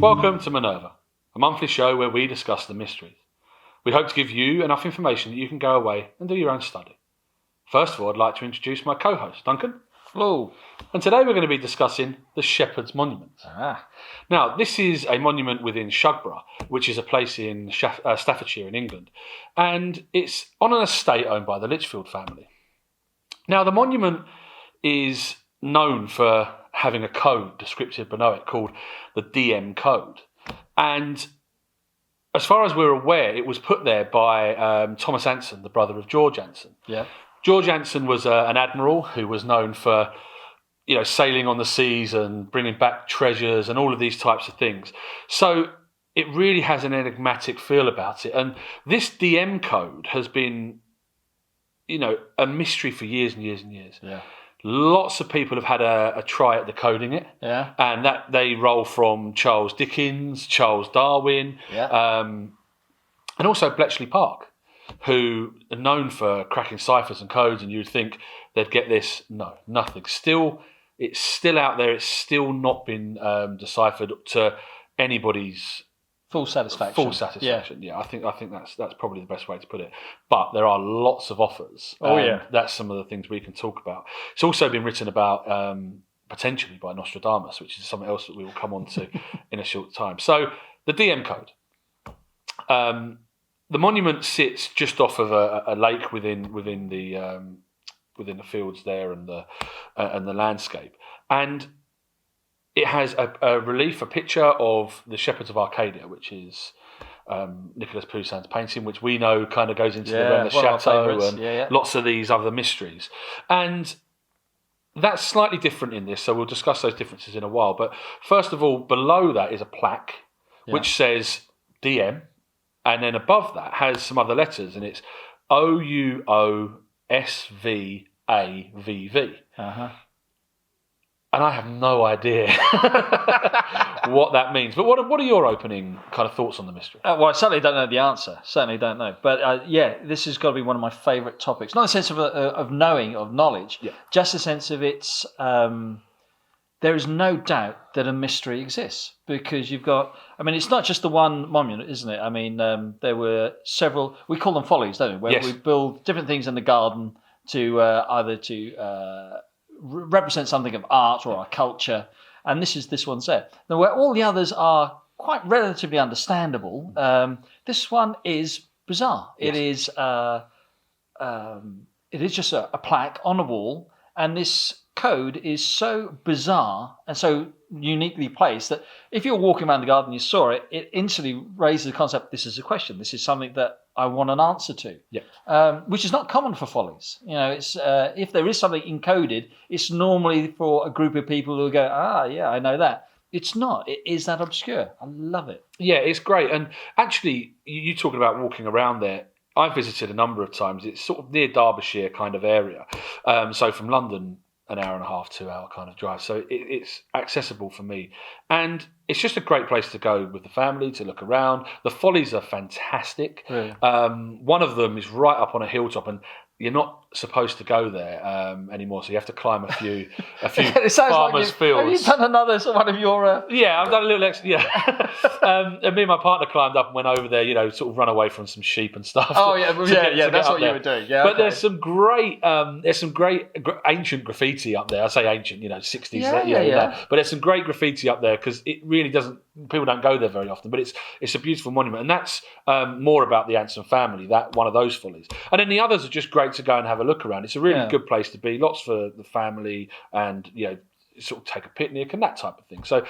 Welcome to Minerva, a monthly show where we discuss the mysteries. We hope to give you enough information that you can go away and do your own study. First of all, I'd like to introduce my co-host, Duncan. Hello. And today we're going to be discussing the Shepherds Monument. Now, this is a monument within Shugborough, which is a place in Staffordshire in England. And it's on an estate owned by the Lichfield family. Now, the monument is known for having a code descriptive below it called the DM code. And as far as we're aware, it was put there by Thomas Anson, the brother of George Anson. Yeah. George Anson was an admiral who was known for, sailing on the seas and bringing back treasures and all of these types of things. So it really has an enigmatic feel about it. And this DM code has been, a mystery for years and years and years. Yeah. Lots of people have had a try at decoding it. Yeah. And that they roll from Charles Dickens, Charles Darwin, and also Bletchley Park, who are known for cracking ciphers and codes, and you'd think they'd get this. No, nothing. It's still out there. It's still not been deciphered to anybody's full satisfaction. Yeah, I think that's probably the best way to put it. But there are lots of offers. That's some of the things we can talk about. It's also been written about potentially by Nostradamus, which is something else that we will come on to in a short time. So the DM code. The monument sits just off of a lake within the fields there and the landscape, and it has a relief, a picture of the Shepherds of Arcadia, which is Nicolas Poussin's painting, which we know kind of goes into the realm of the chateau and lots of these other mysteries, and that's slightly different in this. So we'll discuss those differences in a while. But first of all, below that is a plaque which says DM. And then above that has some other letters, and it's OUOSVAVV. Uh-huh. And I have no idea what that means. But what are your opening kind of thoughts on the mystery? Well, I certainly don't know the answer. Certainly don't know. But this has got to be one of my favourite topics. Not a sense of knowing, of knowledge, just a sense of its... there is no doubt that a mystery exists, because you've got... I mean, it's not just the one monument, isn't it? I mean, there were several... We call them follies, don't we? Where we build different things in the garden to either to represent something of art or our culture. And this one's there. Now, where all the others are quite relatively understandable, this one is bizarre. Yes. It is just a plaque on a wall, and this code is so bizarre and so uniquely placed that if you're walking around the garden and you saw it, it instantly raises the concept, this is a question, this is something that I want an answer to, which is not common for follies. It's if there is something encoded, it's normally for a group of people who go, I know that. It's not. It is that obscure. I love it. Yeah, it's great. And actually, you talking about walking around there, I've visited a number of times. It's sort of near Derbyshire kind of area. So from London, an hour and a half, 2 hour kind of drive. So it's accessible for me. And it's just a great place to go with the family, to look around. The follies are fantastic. Really? One of them is right up on a hilltop, and you're not supposed to go there anymore, so you have to climb a few farmers' fields. Have you done another one of your... Yeah, I've done a little extra, and me and my partner climbed up and went over there, sort of run away from some sheep and stuff. Oh, that's what you were doing. Yeah, but there's some great ancient graffiti up there. I say ancient, 60s. But there's some great graffiti up there, because it really people don't go there very often, but it's a beautiful monument. And that's more about the Anson family, that one of those follies. And then the others are just great to go and have a look around. It's a really good place to be, lots for the family, and sort of take a picnic and that type of thing. So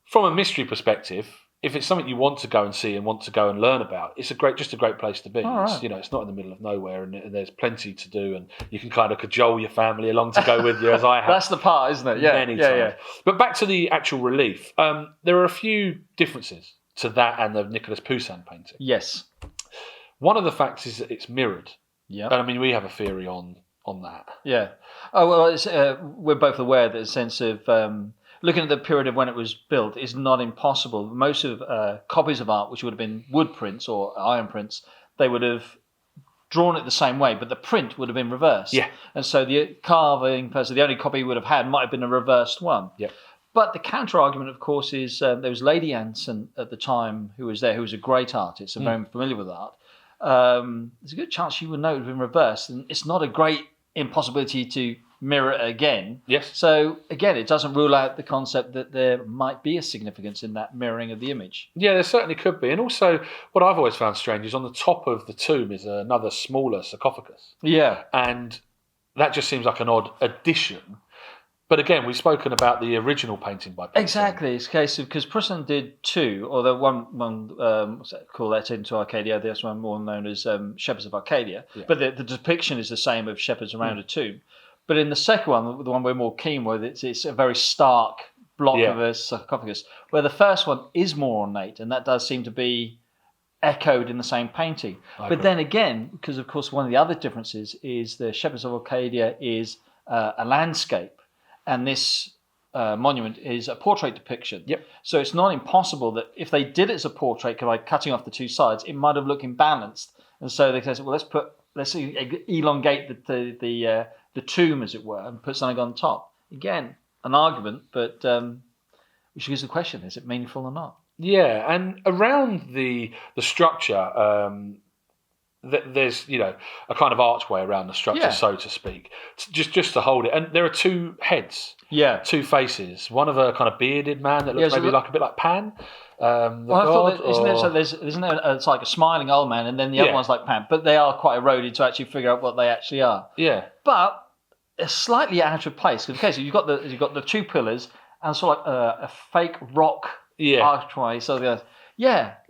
from a mystery perspective, if it's something you want to go and see and want to go and learn about, it's just a great place to be. It's, it's not in the middle of nowhere, and there's plenty to do, and you can kind of cajole your family along to go with you, as I have. That's the part, isn't it? Many times. But back to the actual relief, there are a few differences to that and the Nicolas Poussin painting. Yes. One of the facts is that it's mirrored. Yeah. And I mean, we have a theory on that. Yeah. Oh, well, we're both aware that the sense of looking at the period of when it was built is not impossible. Most of copies of art, which would have been wood prints or iron prints, they would have drawn it the same way, but the print would have been reversed. Yeah. And so the carving person, the only copy he would have had might have been a reversed one. Yeah. But the counter argument, of course, is there was Lady Anson at the time who was there, who was a great artist, so very familiar with art. There's a good chance she would know it had been reversed, and it's not a great impossibility to mirror it again. Yes. So again, it doesn't rule out the concept that there might be a significance in that mirroring of the image. Yeah, there certainly could be. And also, what I've always found strange is on the top of the tomb is another smaller sarcophagus. Yeah. And that just seems like an odd addition. But again, we've spoken about the original painting by Poussin. Exactly. It's a case of, because Poussin did two, or the one what's that called, Erected to Arcadia, the other one more known as Shepherds of Arcadia. Yeah. But the depiction is the same of shepherds around a tomb. But in the second one, the one we're more keen with, it's a very stark block of a sarcophagus, where the first one is more ornate, and that does seem to be echoed in the same painting. But then again, because of course one of the other differences is the Shepherds of Arcadia is a landscape, and this monument is a portrait depiction. Yep. So it's not impossible that if they did it as a portrait by cutting off the two sides, it might have looked imbalanced. And so they said, well, let's elongate the tomb, as it were, and put something on top. Again, an argument, but which is the question: is it meaningful or not? Yeah, and around the structure, there's a kind of archway around the structure, so to speak, just to hold it. And there are two heads, two faces. One of a kind of bearded man that looks maybe like a bit like Pan. I thought isn't there it's like a smiling old man, and then the other one's like Pan, but they are quite eroded to actually figure out what they actually are. Yeah, but it's slightly out of place. Okay, so you've got the two pillars and sort of like a fake rock archway. So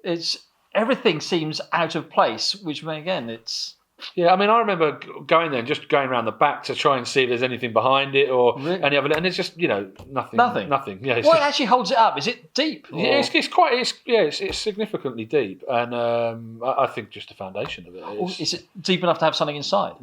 it's everything seems out of place, which again it's. Yeah, I mean, I remember going there and just going around the back to try and see if there's anything behind it or any other, and it's just nothing. Nothing. Yeah. What actually holds it up? Is it deep? Yeah, it's significantly deep, and I think just the foundation of it is it deep enough to have something inside?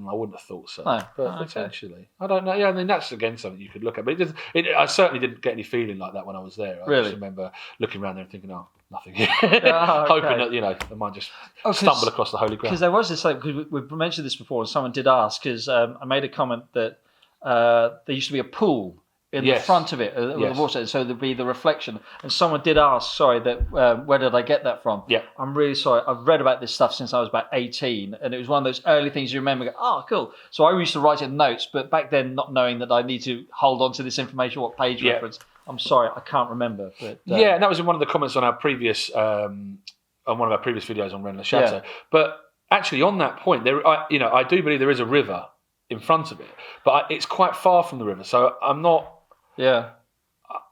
I wouldn't have thought so, no. But potentially, I don't know. Yeah, I mean that's again something you could look at, but I certainly didn't get any feeling like that when I was there. I just remember looking around there and thinking, nothing. Hoping that I might just stumble across the holy ground. Because there was this, because we've mentioned this before, and someone did ask, because I made a comment that there used to be a pool in the front of it, the water, so there'd be the reflection. And someone did ask, where did I get that from? Yeah, I'm really sorry. I've read about this stuff since I was about 18, and it was one of those early things you remember. Cool. So I used to write in notes, but back then, not knowing that I need to hold on to this information, what page reference. I'm sorry, I can't remember. But and that was in one of the comments on our previous, on one of our previous videos on Rennes-le-Château. Yeah. But actually, on that point, I do believe there is a river in front of it, but it's quite far from the river, so I'm not. Yeah.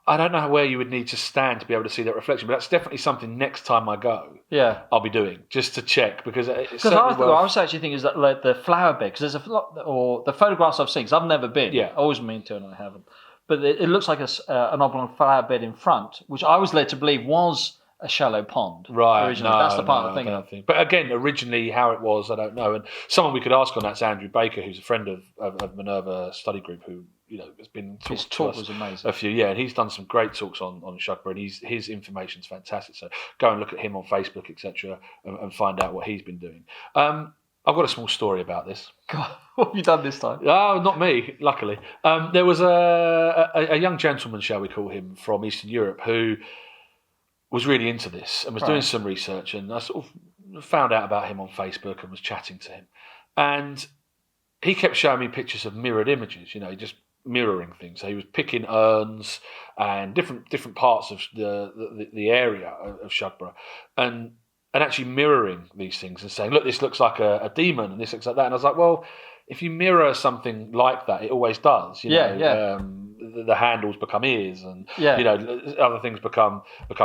I don't know where you would need to stand to be able to see that reflection, but that's definitely something next time I go. Yeah, I'll be doing just to check because I was actually thinking is that like the flower bed, because there's or the photographs I've seen, because I've never been. Yeah, I always mean to and I haven't. But it looks like an oblong flower bed in front, which I was led to believe was a shallow pond. Right. Originally. That's the part I'm thinking. But again, originally how it was, I don't know. And someone we could ask on that's Andrew Baker, who's a friend of Minerva study group, who has been his talk was amazing. A few, and he's done some great talks on Shugborough, and his information's fantastic. So go and look at him on Facebook, etc., and find out what he's been doing. I've got a small story about this. God, what have you done this time? Oh, not me, luckily. There was a young gentleman, shall we call him, from Eastern Europe who was really into this and was doing some research, and I sort of found out about him on Facebook and was chatting to him. And he kept showing me pictures of mirrored images, just mirroring things. So he was picking urns and different parts of the area of Shugborough and actually mirroring these things and saying, look, this looks like a demon and this looks like that. And I was like, well, if you mirror something like that, it always does. The handles become ears and other things become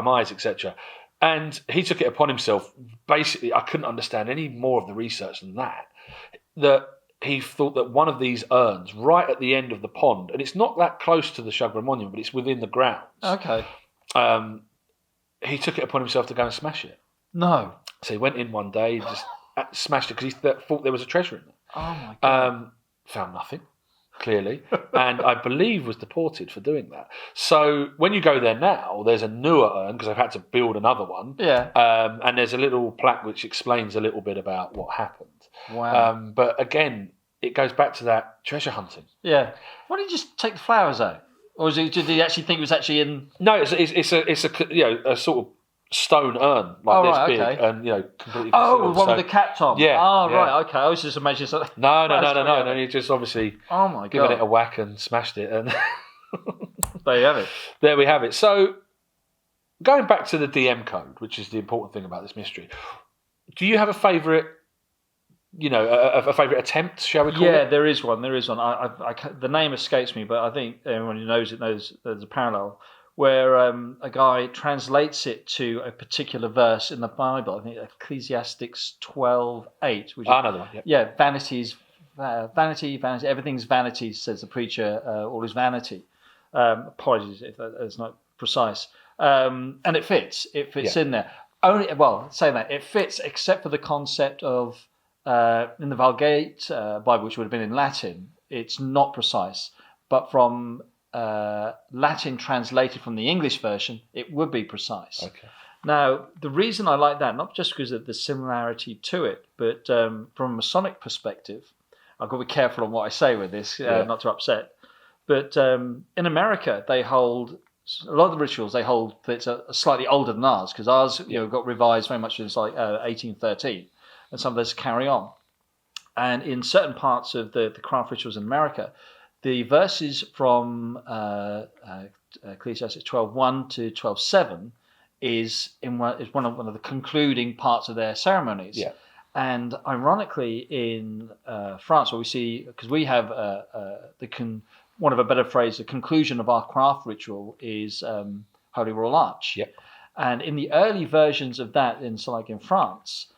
eyes, etc. And he took it upon himself. Basically, I couldn't understand any more of the research than that he thought that one of these urns right at the end of the pond, and it's not that close to the Shugborough Monument, but it's within the grounds. Okay. He took it upon himself to go and smash it. No. So he went in one day, just smashed it because he thought there was a treasure in it. Oh my God. Found nothing, clearly, and I believe was deported for doing that. So when you go there now, there's a newer urn because I've had to build another one. Yeah. And there's a little plaque which explains a little bit about what happened. Wow. But again, it goes back to that treasure hunting. Yeah. Why don't you just take the flowers out? Or did he actually think it was actually in? No, it's a sort of stone urn like this big and completely concealed. One with the cap on. Yeah. Oh, right. Okay. I was just imagining something. No. He just obviously given it a whack and smashed it, and there you have it. There we have it. So going back to the DM code, which is the important thing about this mystery, do you have a favourite? A favourite attempt, shall we call it? Yeah, there is one. The name escapes me, but I think everyone who knows it knows there's a parallel where a guy translates it to a particular verse in the Bible. I think Ecclesiastes 12:8. Which another one. Yeah, vanity. Everything's vanity, says the preacher. All is vanity. Apologies if that's not precise. And it fits. It fits in there. Saying that it fits, except for the concept of. In the Vulgate Bible, which would have been in Latin, it's not precise. But from Latin translated from the English version, it would be precise. Okay. Now, the reason I like that, not just because of the similarity to it, but from a Masonic perspective, I've got to be careful on what I say with this, not to upset. But in America, they hold a lot of the rituals. They hold that's slightly older than ours, because ours got revised very much since 1813. And some of those carry on. And in certain parts of the craft rituals in America, the verses from Ecclesiastes 12:1 to 12:7 is one of the concluding parts of their ceremonies. Yeah. And ironically, in France, what we see, because we have one of a better phrase, the conclusion of our craft ritual is Holy Royal Arch. Yeah. And in the early versions of that, in France.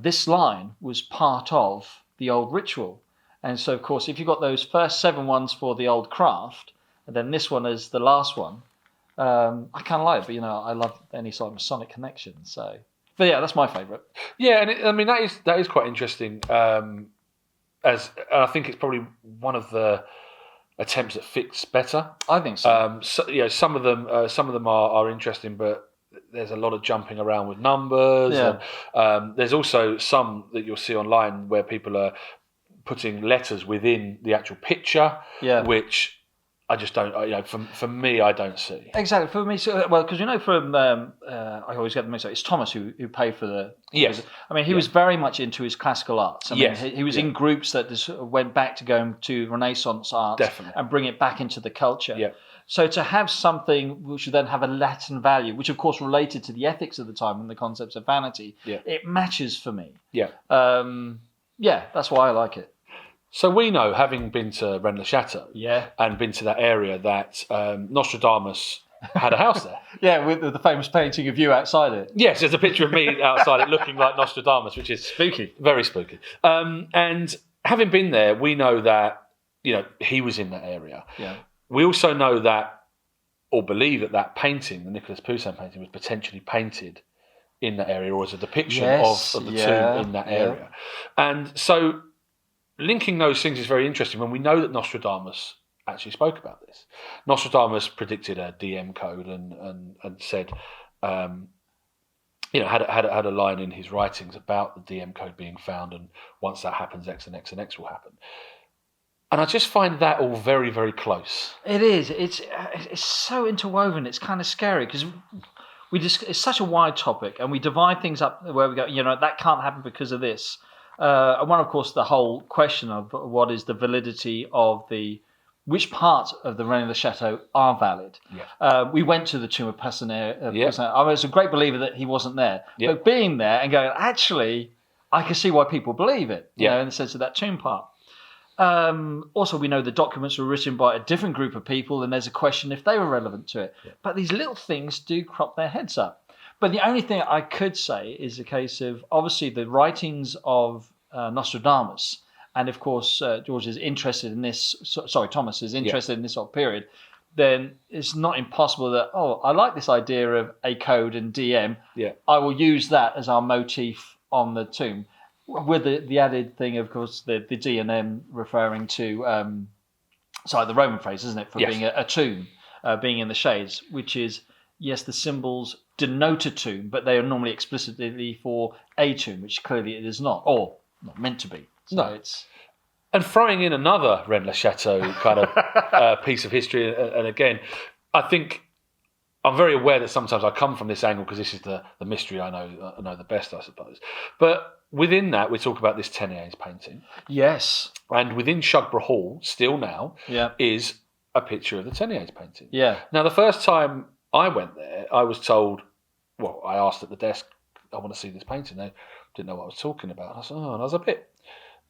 This line was part of the old ritual. And so, of course, if you've got those first 7 ones for the old craft, and then this one is the last one, I kind of like it, but, I love any sort of Masonic connection. So, but yeah, that's my favourite. Yeah, and that is quite interesting. And I think it's probably one of the attempts that fits better. I think so. Some of them are interesting, but there's a lot of jumping around with numbers. Yeah. And there's also some that you'll see online where people are putting letters within the actual picture, which I just don't. For me, I don't see. Exactly. For me, because from I always get the mix up. It's Thomas who paid for the. Yes. I mean, he was very much into his classical arts. I mean, he was in groups that just went back to going to Renaissance art and bring it back into the culture. Yeah. So to have something which would then have a Latin value, which of course related to the ethics of the time and the concepts of vanity, it matches for me. Yeah. That's why I like it. So we know, having been to Rennes-le-Château and been to that area, that Nostradamus had a house there. Yeah, with the famous painting of you outside it. Yes, there's a picture of me outside it looking like Nostradamus, which is spooky. Very spooky. And having been there, we know that he was in that area. Yeah. We also know that, or believe that painting, the Nicolas Poussin painting, was potentially painted in that area, or as a depiction of the tomb in that area. And so linking those things is very interesting when we know that Nostradamus actually spoke about this. Nostradamus predicted a DM code and said, had a line in his writings about the DM code being found, and once that happens, X and X and X will happen. And I just find that all very, very close. It is. It's so interwoven. It's kind of scary because it's such a wide topic, and we divide things up where we go, that can't happen because of this. And one, of course, the whole question of what is the validity of which parts of the Rennes-le-Château are valid. Yeah. We went to the tomb of Poussin. I was a great believer that he wasn't there. Yeah. But being there and going, actually, I can see why people believe it, in the sense of that tomb part. Also, we know the documents were written by a different group of people, and there's a question if they were relevant to it. Yeah. But these little things do crop their heads up. But the only thing I could say is a case of, obviously, the writings of Nostradamus, and of course, George is interested in this, Thomas is interested in this sort of period, then it's not impossible that, I like this idea of a code and DM. Yeah. I will use that as our motif on the tomb. With the added thing, of course, the D and M referring to, the Roman phrase, isn't it, for being a tomb, being in the shades, which is, yes, the symbols denote a tomb, but they are normally explicitly for a tomb, which clearly it is not, or not meant to be. So And throwing in another Rennes-le-Château kind of piece of history, and again, I think I'm very aware that sometimes I come from this angle because this is the mystery I know the best, I suppose. But within that, we talk about this Teniers painting. Yes. And within Shugborough Hall, still now, yeah. is a picture of the Teniers painting. Yeah. Now, the first time I went there, I was told, well, I asked at the desk, I want to see this painting. They didn't know what I was talking about. I said, and I was a bit,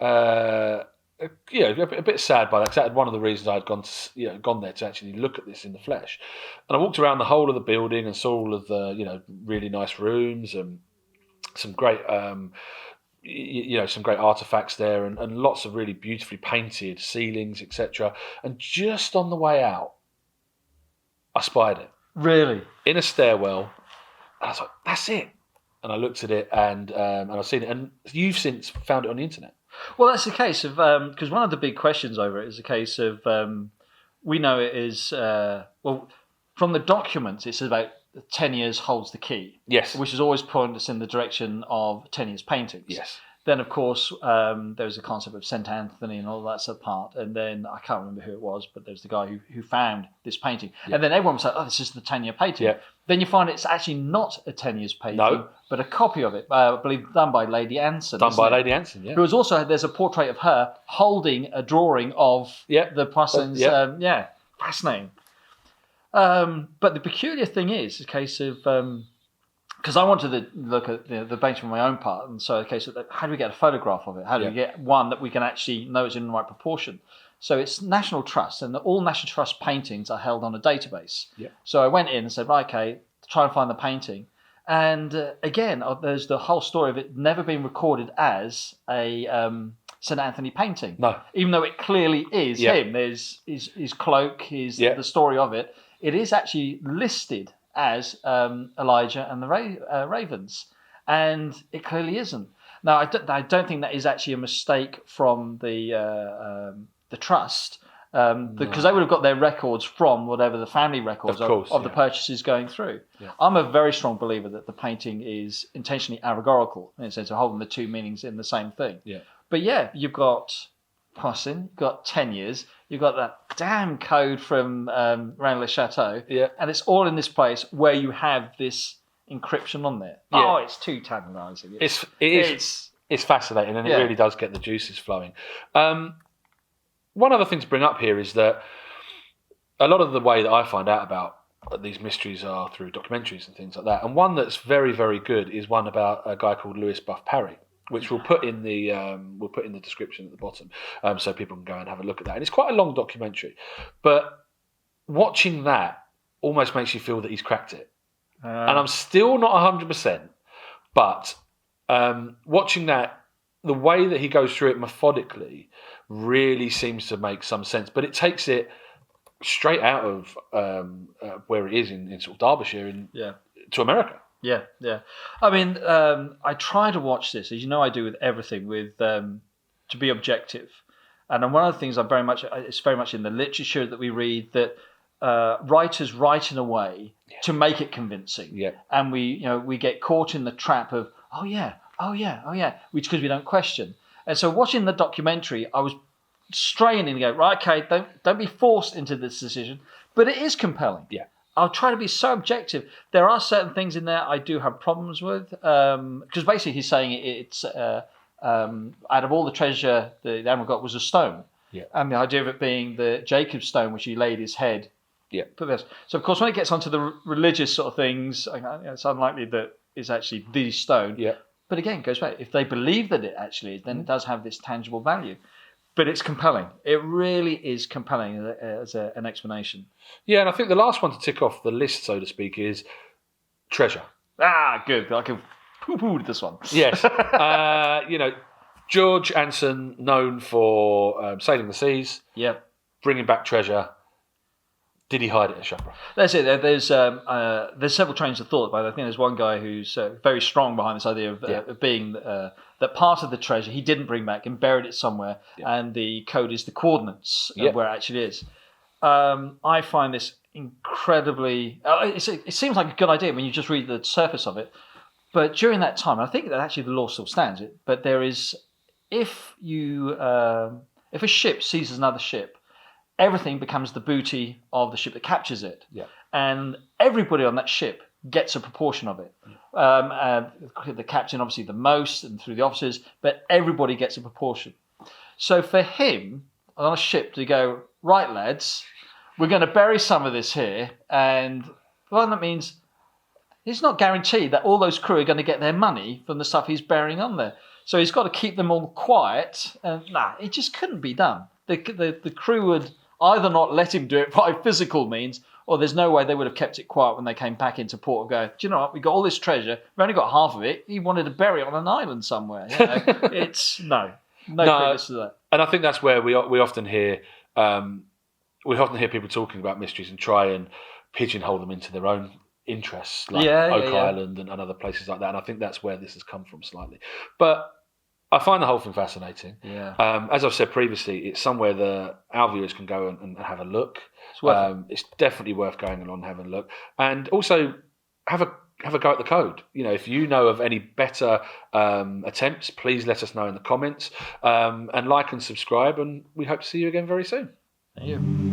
a bit sad by that, because that was one of the reasons I had gone there to actually look at this in the flesh. And I walked around the whole of the building and saw all of the, really nice rooms and some great, some great artifacts there, and lots of really beautifully painted ceilings, etc. And just on the way out, I spied it. Really? In a stairwell. And I was like, that's it. And I looked at it, and I've seen it. And you've since found it on the internet. Well, that's the case of, because one of the big questions over it is a case of, we know it is, from the documents, it's about Teniers holds the key. Yes. Which has always pointed us in the direction of Teniers paintings. Yes. Then, of course, there's a concept of St. Anthony and all that sort of part. And then, I can't remember who it was, but there's the guy who found this painting. Yeah. And then everyone was like, this is the Teniers painting. Yeah. Then you find it's actually not a Teniers painting, but a copy of it, I believe done by Lady Anson. Lady Anson, yeah. Who was also, there's a portrait of her holding a drawing of the Poussins. Fascinating. But the peculiar thing is a case of, because I wanted to look at the painting for my own part, and so a case of how do we get a photograph of it? How do we get one that we can actually know is in the right proportion? So it's National Trust, and all National Trust paintings are held on a database. Yeah. So I went in and said, okay, try and find the painting. And again, there's the whole story of it never being recorded as a St. Anthony painting. No. Even though it clearly is him. There's his cloak, the story of it. It is actually listed as Elijah and the Ravens. And it clearly isn't. Now, I don't think that is actually a mistake from the trust, because they would have got their records from whatever the family records of the purchases going through. Yeah. I'm a very strong believer that the painting is intentionally allegorical, in the sense of holding the two meanings in the same thing. Yeah. But you've got Poussin, you've got Teniers, you've got that damn code from Rennes-le-Château, and it's all in this place where you have this encryption on there. Yeah. Oh, it's too tantalising. It's fascinating, and it really does get the juices flowing. One other thing to bring up here is that a lot of the way that I find out about these mysteries are through documentaries and things like that. And one that's very, very good is one about a guy called Louis Buff Parry, which we'll put in the description at the bottom, so people can go and have a look at that. And it's quite a long documentary, but watching that almost makes you feel that he's cracked it. And I'm still not 100%, but watching that, the way that he goes through it methodically really seems to make some sense. But it takes it straight out of where it is in sort of Derbyshire to America. Yeah, yeah. I mean, I try to watch this, as you know I do with everything, to be objective. And one of the things it's very much in the literature that we read, that writers write in a way to make it convincing. Yeah. And we get caught in the trap of, because we don't question. And so watching the documentary, I was straining and go, right, okay, don't be forced into this decision. But it is compelling. Yeah. I'll try to be so objective. There are certain things in there I do have problems with, because basically he's saying it's out of all the treasure the animal got was a stone. Yeah. And the idea of it being the Jacob's stone, which he laid his head. Yeah. So of course, when it gets onto the religious sort of things, it's unlikely that it's actually the stone. Yeah. But again, it goes back. If they believe that it actually is, then it does have this tangible value. But it's compelling. It really is compelling as an explanation. Yeah, and I think the last one to tick off the list, so to speak, is treasure. Ah, good. I can poo-poo this one. Yes. George Anson, known for sailing the seas, bringing back treasure. Did he hide it at Shugborough? That's it. There's several trains of thought, but I think there's one guy who's very strong behind this idea of being that part of the treasure he didn't bring back and buried it somewhere, and the code is the coordinates of where it actually is. I find this incredibly... it seems like a good idea when you just read the surface of it, but during that time, I think that actually the law still stands, but there is... If you If a ship seizes another ship, everything becomes the booty of the ship that captures it. Yeah. And everybody on that ship gets a proportion of it. The captain, obviously, the most, and through the officers, but everybody gets a proportion. So for him, on a ship, to go, right, lads, we're going to bury some of this here, and well, that means it's not guaranteed that all those crew are going to get their money from the stuff he's burying on there. So he's got to keep them all quiet, and it just couldn't be done. The crew would either not let him do it by physical means, or there's no way they would have kept it quiet when they came back into port and go, do you know what, we got all this treasure, we've only got half of it, he wanted to bury it on an island somewhere. It's no credence to that. And I think that's where we often hear people talking about mysteries and try and pigeonhole them into their own interests, like Oak Island and other places like that. And I think that's where this has come from slightly. But I find the whole thing fascinating. Yeah. As I've said previously, it's somewhere that our viewers can go and have a look. It's definitely worth going along and having a look. And also have a go at the code. If you know of any better attempts, please let us know in the comments. And like and subscribe, and we hope to see you again very soon. Thank you.